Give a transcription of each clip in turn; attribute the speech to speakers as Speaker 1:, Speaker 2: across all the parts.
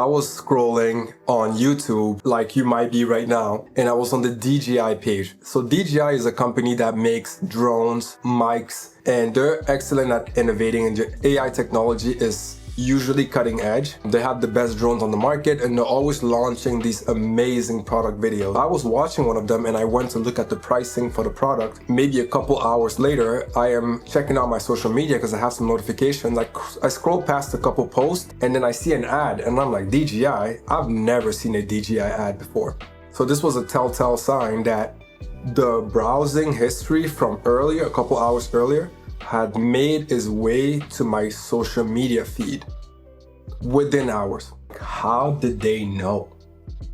Speaker 1: I was scrolling on YouTube like you might be right now, and I was on the DJI page. So DJI is a company that makes drones, mics, and they're excellent at innovating, and their AI technology is usually cutting edge. They have the best drones on the market, and they're always launching these amazing product videos. I was watching one of them and I went to look at the pricing for the product. Maybe a couple hours later, I am checking out my social media because I have some notifications. I scroll past a couple posts and then I see an ad and I'm like, DJI? I've never seen a DJI ad before. So this was a telltale sign that the browsing history from earlier, a couple hours earlier, had made its way to my social media feed within hours. How did they know?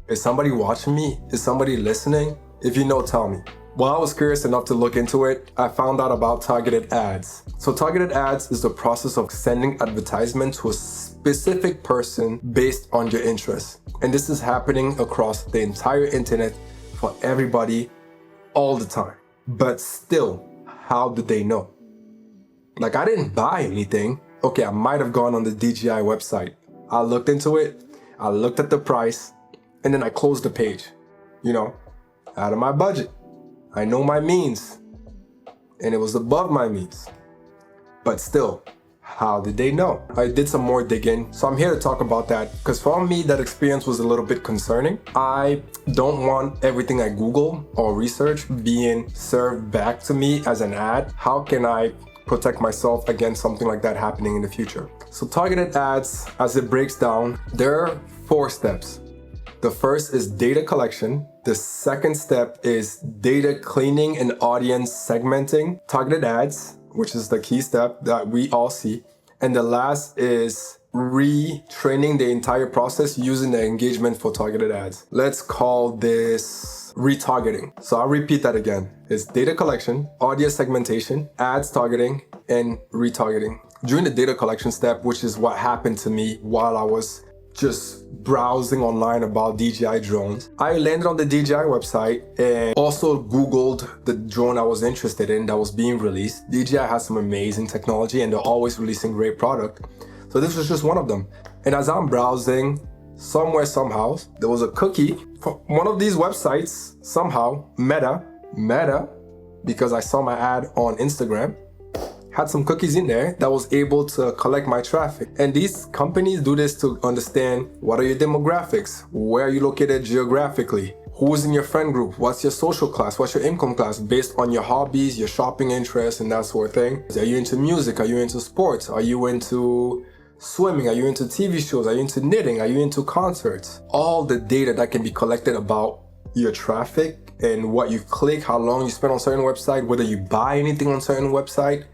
Speaker 1: Is somebody watching me? Is somebody listening? If you know, tell me. Well, I was curious enough to look into it. I found out about targeted ads. So targeted ads is the process of sending advertisement to a specific person based on your interests. And this is happening across the entire internet for everybody all the time. But still, how did they know? Like, I didn't buy anything. Okay, I might have gone on the DJI website. I looked into it, I looked at the price, and then I closed the page. You know, out of my budget. I know my means, and it was above my means. But still, how did they know? I did some more digging, so I'm here to talk about that, because for me, that experience was a little bit concerning. I don't want everything I Google or research being served back to me as an ad. How can I protect myself against something like that happening in the future? So targeted ads, as it breaks down, there are 4 steps. The first is data collection. The second step is data cleaning and audience segmenting. Targeted ads, which is the key step that we all see. And the last is retraining the entire process using the engagement for targeted ads. Let's call this retargeting. So I'll repeat that again. It's data collection, audience segmentation, ads targeting, and retargeting. During the data collection step, which is what happened to me while I was just browsing online about DJI drones, I landed on the DJI website and also Googled the drone I was interested in that was being released. DJI has some amazing technology and they're always releasing great product. So this was just one of them. And as I'm browsing, somewhere, somehow, there was a cookie for one of these websites, somehow, Meta, because I saw my ad on Instagram, had some cookies in there that was able to collect my traffic. And these companies do this to understand what are your demographics, where are you located geographically, who's in your friend group, what's your social class, what's your income class, based on your hobbies, your shopping interests, and that sort of thing. Are you into music? Are you into sports? Are you into swimming? Are you into TV shows? Are you into knitting? Are you into concerts? All the data that can be collected about your traffic and what you click, how long you spend on certain website, whether you buy anything on certain website,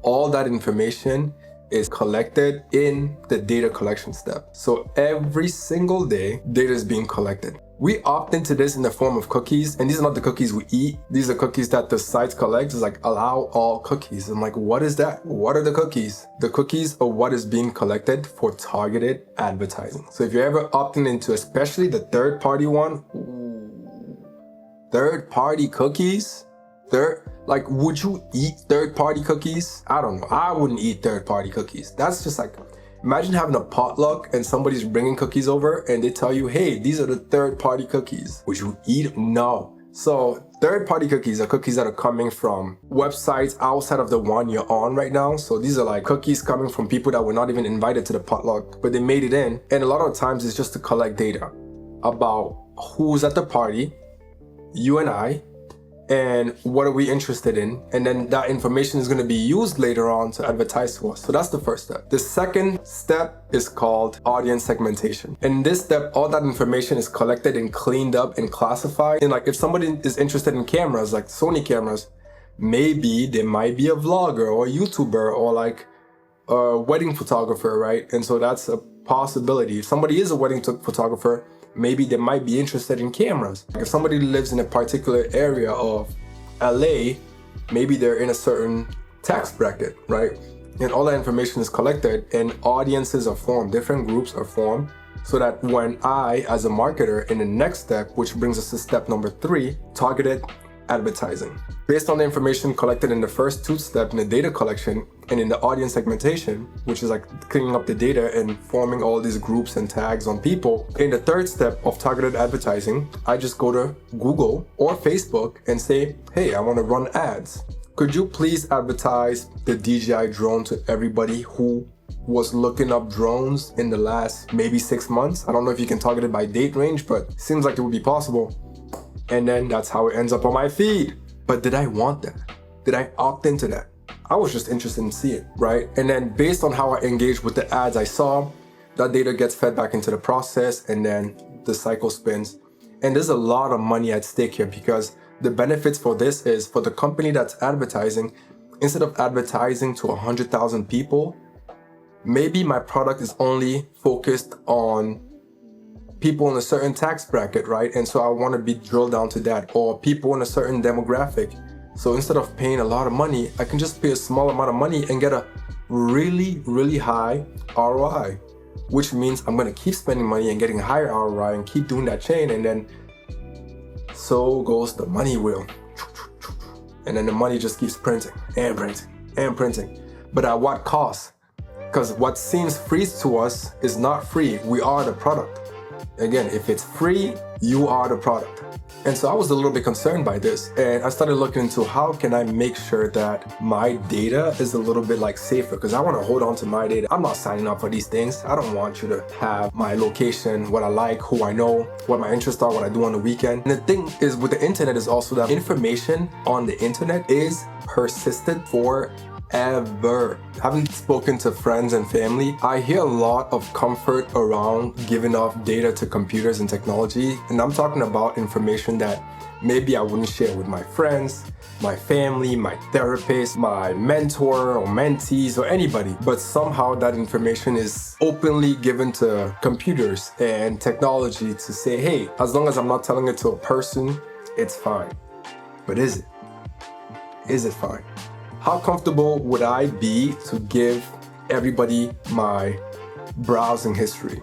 Speaker 1: all that information is collected in the data collection step. So every single day, data is being collected. We opt into this in the form of cookies, and these are not the cookies we eat. These are cookies that the site collects. It's like, allow all cookies. I'm like, what is that? What are the cookies? The cookies are what is being collected for targeted advertising. So if you're ever opting into, especially the third-party one, third-party cookies, like, would you eat third-party cookies? I don't know. I wouldn't eat third-party cookies. That's just like, imagine having a potluck and somebody's bringing cookies over and they tell you, hey, these are the third-party cookies. Would you eat? No. So third-party cookies are cookies that are coming from websites outside of the one you're on right now. So these are like cookies coming from people that were not even invited to the potluck, but they made it in. And a lot of times it's just to collect data about who's at the party, you and I, and what are we interested in, and then that information is going to be used later on to advertise to us. So that's the first step. The second step is called audience segmentation. In this step, all that information is collected and cleaned up and classified. And like, if somebody is interested in cameras, like Sony cameras, maybe there might be a vlogger or a YouTuber or like a wedding photographer, right? And so that's a possibility. If somebody is a wedding photographer, maybe they might be interested in cameras. Like if somebody lives in a particular area of LA, maybe they're in a certain tax bracket, right? And all that information is collected and audiences are formed, different groups are formed, so that when I, as a marketer, in the next step, which brings us to step number 3, targeted advertising. Based on the information collected in the first two steps in the data collection and in the audience segmentation, which is like cleaning up the data and forming all these groups and tags on people, in the third step of targeted advertising, I just go to Google or Facebook and say, hey, I want to run ads. Could you please advertise the DJI drone to everybody who was looking up drones in the last maybe 6 months? I don't know if you can target it by date range, but seems like it would be possible. And then that's how it ends up on my feed. But did I want that? Did I opt into that? I was just interested in seeing, right? And then based on how I engaged with the ads I saw, that data gets fed back into the process and then the cycle spins. And there's a lot of money at stake here because the benefits for this is for the company that's advertising, instead of advertising to 100,000 people, maybe my product is only focused on people in a certain tax bracket, right? And so I want to be drilled down to that, or people in a certain demographic. So instead of paying a lot of money, I can just pay a small amount of money and get a really, really high ROI, which means I'm going to keep spending money and getting higher ROI and keep doing that chain. And then so goes the money wheel. And then the money just keeps printing and printing and printing. But at what cost? Because what seems free to us is not free. We are the product. Again, if it's free, you are the product. And so I was a little bit concerned by this, and I started looking into how can I make sure that my data is a little bit like safer, because I want to hold on to my data. I'm not signing up for these things. I don't want you to have my location, what I like, who I know, what my interests are, what I do on the weekend. And the thing is with the internet is also that information on the internet is persistent for ever. Having spoken to friends and family, I hear a lot of comfort around giving off data to computers and technology. And I'm talking about information that maybe I wouldn't share with my friends, my family, my therapist, my mentor or mentees or anybody. But somehow that information is openly given to computers and technology to say, hey, as long as I'm not telling it to a person, it's fine. But is it? Is it fine? How comfortable would I be to give everybody my browsing history?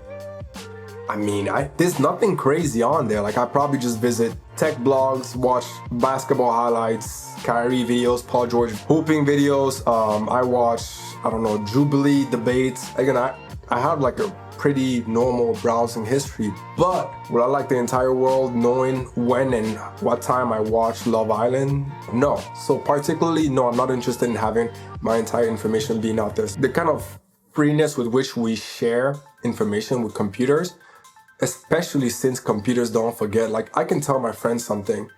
Speaker 1: I mean, there's nothing crazy on there. Like I probably just visit tech blogs, watch basketball highlights, Kyrie videos, Paul George hooping videos. I watch, I don't know, Jubilee debates. Again, I have like a pretty normal browsing history, but would I like the entire world knowing when and what time I watch Love Island? No. So particularly, no, I'm not interested in having my entire information being out there. The kind of freeness with which we share information with computers, especially since computers don't forget. Like I can tell my friend something,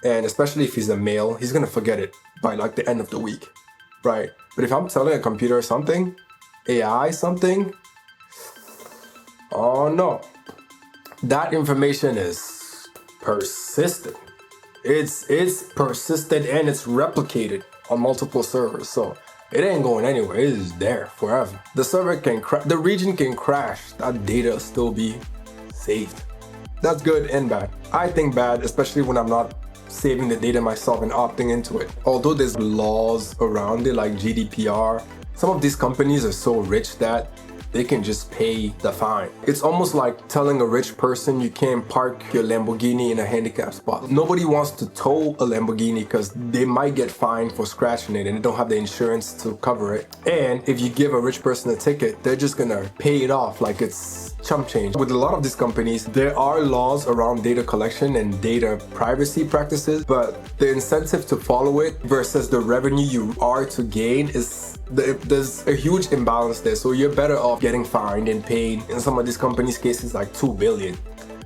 Speaker 1: and especially if he's a male, he's gonna forget it by like the end of the week, right? But if I'm telling a computer something, AI something, oh no, that information is persistent. It's persistent and it's replicated on multiple servers. So it ain't going anywhere. It is there forever. The server can crash, the region can crash. That data will still be saved. That's good and bad. I think bad, especially when I'm not saving the data myself and opting into it. Although there's laws around it like GDPR, some of these companies are so rich that they can just pay the fine. It's almost like telling a rich person you can't park your Lamborghini in a handicapped spot. Nobody wants to tow a Lamborghini because they might get fined for scratching it and they don't have the insurance to cover it. And if you give a rich person a ticket, they're just gonna pay it off like it's chump change. With a lot of these companies, there are laws around data collection and data privacy practices, but the incentive to follow it versus the revenue you are to gain there's a huge imbalance there. So you're better off getting fined and paid. In some of these companies' cases, like 2 billion,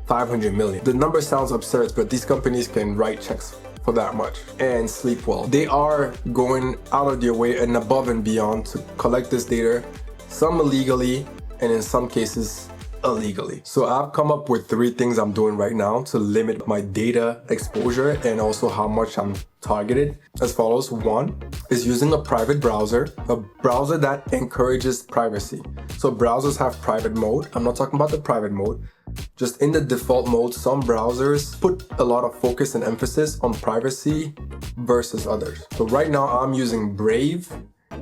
Speaker 1: 500 million. The number sounds absurd, but these companies can write checks for that much and sleep well. They are going out of their way and above and beyond to collect this data, some illegally and in some cases illegally. So I've come up with 3 things I'm doing right now to limit my data exposure and also how much I'm targeted as follows. 1 is using a private browser, a browser that encourages privacy. So browsers have private mode. I'm not talking about the private mode. Just in the default mode, some browsers put a lot of focus and emphasis on privacy versus others. So right now I'm using Brave,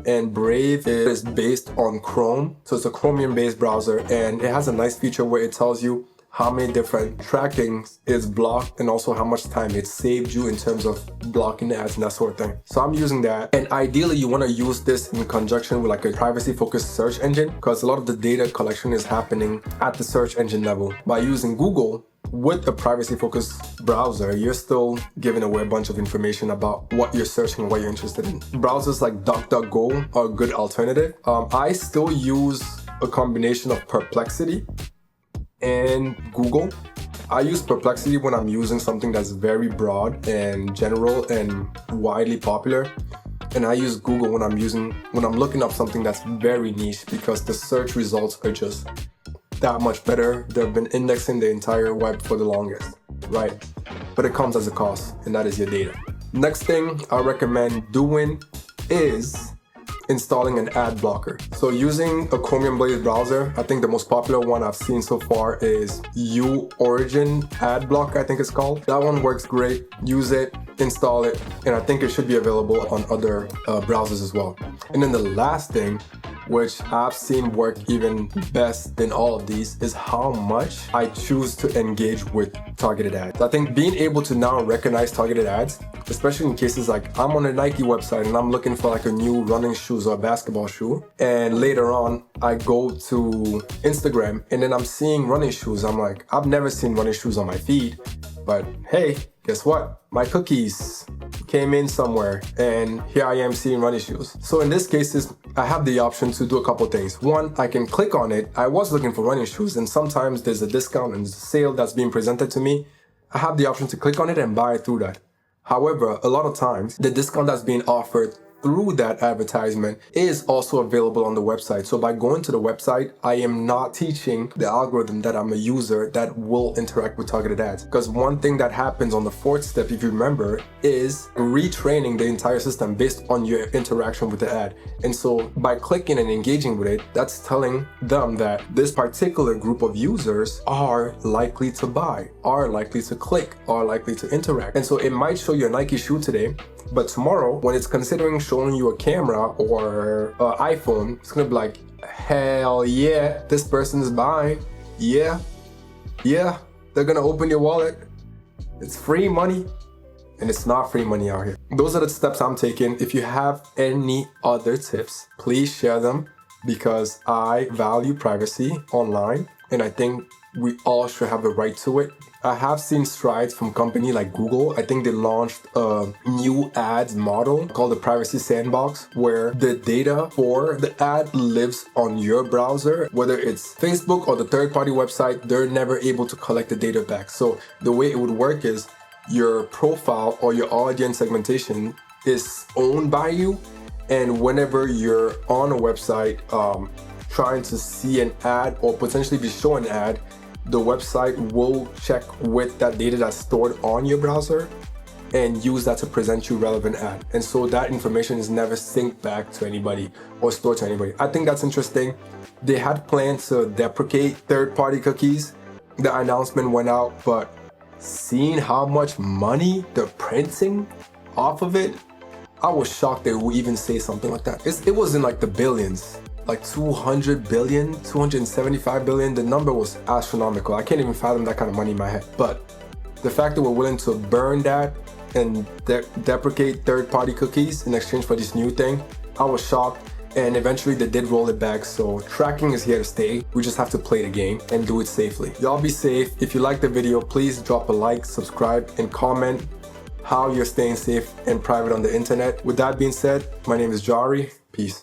Speaker 1: and Brave is based on Chrome. So it's a Chromium based browser and it has a nice feature where it tells you how many different trackings is blocked and also how much time it saved you in terms of blocking ads and that sort of thing. So I'm using that. And ideally, you want to use this in conjunction with like a privacy-focused search engine, because a lot of the data collection is happening at the search engine level. By using Google with a privacy-focused browser, you're still giving away a bunch of information about what you're searching and what you're interested in. Browsers like DuckDuckGo are a good alternative. I still use a combination of Perplexity and Google. I use Perplexity when I'm using something that's very broad and general and widely popular. And I use Google when I'm looking up something that's very niche, because the search results are just that much better. They've been indexing the entire web for the longest, right? But it comes as a cost, and that is your data. Next thing I recommend doing is installing an ad blocker. So using a Chromium-based browser, I think the most popular one I've seen so far is Origin Ad Blocker, I think it's called. That one works great. Use it, install it, and I think it should be available on other browsers as well. And then the last thing, which I've seen work even best than all of these, is how much I choose to engage with targeted ads. I think being able to now recognize targeted ads, especially in cases like I'm on a Nike website and I'm looking for like a new running shoes or a basketball shoe, and later on I go to Instagram and then I'm seeing running shoes. I'm like, I've never seen running shoes on my feed, but hey, guess what? My cookies came in somewhere and here I am seeing running shoes. So in this case, I have the option to do a couple things. One, I can click on it. I was looking for running shoes, and sometimes there's a discount and there's a sale that's being presented to me. I have the option to click on it and buy it through that. However, a lot of times the discount that's being offered through that advertisement is also available on the website. So by going to the website, I am not teaching the algorithm that I'm a user that will interact with targeted ads. Because one thing that happens on the fourth step, if you remember, is retraining the entire system based on your interaction with the ad. And so by clicking and engaging with it, that's telling them that this particular group of users are likely to buy, are likely to click, are likely to interact. And so it might show you a Nike shoe today, but tomorrow, when it's considering showing you a camera or an iPhone, it's gonna be like, hell yeah, this person is buying. Yeah, they're gonna open your wallet. It's free money, and it's not free money out here. Those are the steps I'm taking. If you have any other tips, please share them, because I value privacy online, and I think we all should have the right to it. I have seen strides from companies like Google. I think they launched a new ads model called the Privacy Sandbox, where the data for the ad lives on your browser. Whether it's Facebook or the third-party website, they're never able to collect the data back. So the way it would work is your profile or your audience segmentation is owned by you, and whenever you're on a website trying to see an ad or potentially be shown an ad, the website will check with that data that's stored on your browser and use that to present you relevant ad. And so that information is never synced back to anybody or stored to anybody. I think that's interesting. They had plans to deprecate third-party cookies. The announcement went out, but seeing how much money they're printing off of it, I was shocked they would even say something like that. It was in like the billions. Like 200 billion, 275 billion. The number was astronomical. I can't even fathom that kind of money in my head. But the fact that we're willing to burn that and deprecate third-party cookies in exchange for this new thing, I was shocked. And eventually they did roll it back. So tracking is here to stay. We just have to play the game and do it safely. Y'all be safe. If you like the video, please drop a like, subscribe, and comment how you're staying safe and private on the internet. With that being said, my name is Jari. Peace.